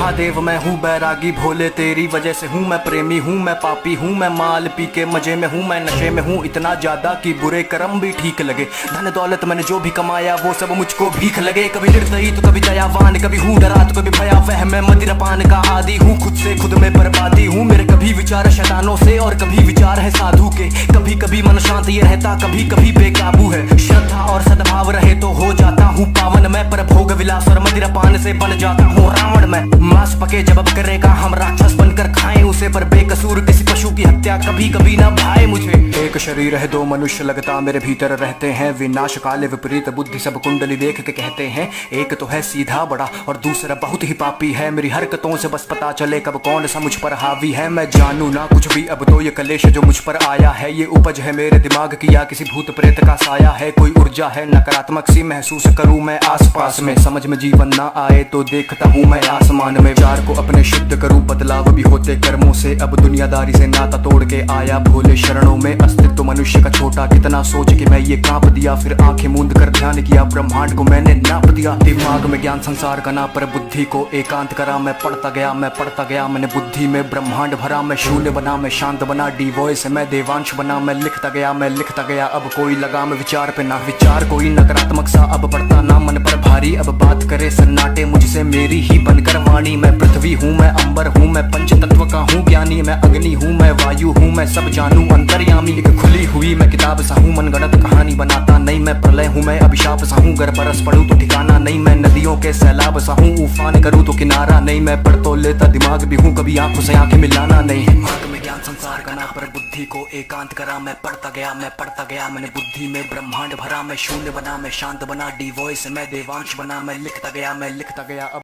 महादेव मैं हूँ बैरागी भोले तेरी वजह से हूँ मैं प्रेमी हूँ मैं पापी हूँ मैं माल पी के मजे में हूँ मैं नशे में हूँ इतना ज्यादा कि बुरे कर्म भी ठीक लगे। धन दौलत मैंने जो भी कमाया वो सब मुझको भीख लगे। कभी निर्दयी तो कभी दयावान कभी हूँ डरा तो कभी भयावह मैं मदिरापान का आदी हूँ खुद से खुद में बर्बादी हूँ। मेरे कभी विचार शैतानों से और कभी विचार है साधु के। कभी कभी मन शांत ये रहता कभी कभी बेकाबू है। श्रद्धा और सद्भाव रहे तो हो जाता हूँ पावन मैं पर भोग विलास और मदिरापान से बन जाता हूँ रावण मैं। मांस पके जब करेगा हम राक्षस बनकर खाएं उसे पर बेकसूर किसी पशु की हत्या कभी कभी ना भाए मुझे। एक शरीर है दो मनुष्य लगता मेरे भीतर रहते हैं विनाश काले विपरीत बुद्धि सब कुंडली देख के कहते हैं। एक तो है सीधा बड़ा और दूसरा बहुत ही पापी है। मेरी हरकतों से बस पता चले कब कौन सा मुझ पर हावी है। मैं जानू ना कुछ भी अब तो ये कलेश जो मुझ पर आया है ये उपज है मेरे दिमाग की या किसी भूत प्रेत का साया है। कोई ऊर्जा है नकारात्मक सी महसूस करूं मैं आसपास में। समझ में जीवन ना आए तो देखता हूँ मैं आसमान में। विचार को अपने शुद्ध करूं बदलाव भी होते कर्मों से। अब दुनियादारी से नाता तोड़ के आया भोले शरणों में। अस्तित्व मनुष्य का छोटा कितना सोच के मैं ये कांप दिया। फिर आंखें मूंद कर ध्यान किया ब्रह्मांड को मैंने नाप दिया। दिमाग में ज्ञान संसार का ना पर बुद्धि को एकांत करा। मैं पढ़ता गया मैंने बुद्धि में ब्रह्मांड भरा। मैं शून्य बना मैं शांत बना डी वॉइस मैं देवांश बना। मैं लिखता गया अब कोई लगाम विचार पे ना विचार कोई नकारात्मक सा अब पड़ता ना मन पर भारी। अब बात करे सन्नाटे मुझसे मेरी ही बनकर वाणी। मैं पृथ्वी हूँ मैं अंबर हूँ मैं पंच तत्व का हूँ ज्ञानी। मैं अग्नि हूँ मैं वायु हूँ मैं सब जानू अंतर्यामी। एक खुली हुई मैं किताब सा हूँ मनगढ़ंत कहानी बनाता नहीं। मैं प्रलय हूँ मैं अभिशाप सा हूँ गर बरस पड़ूं तो ठिकाना नहीं। मैं नदियों के सैलाब सा हूँ उफान करूँ तो किनारा नहीं। मैं पढ़ तो लेता दिमाग भी हूँ कभी आंखों से आंखें मिलाना नहीं। दिमाग में ज्ञान संसार का ना पर बुद्धि को एकांत करा। मैं पढ़ता गया मैंने बुद्धि में ब्रह्मांड भरा। मैं शून्य बना मैं शांत बना डी वॉइस मैं देवांश बना। मैं लिखता गया अब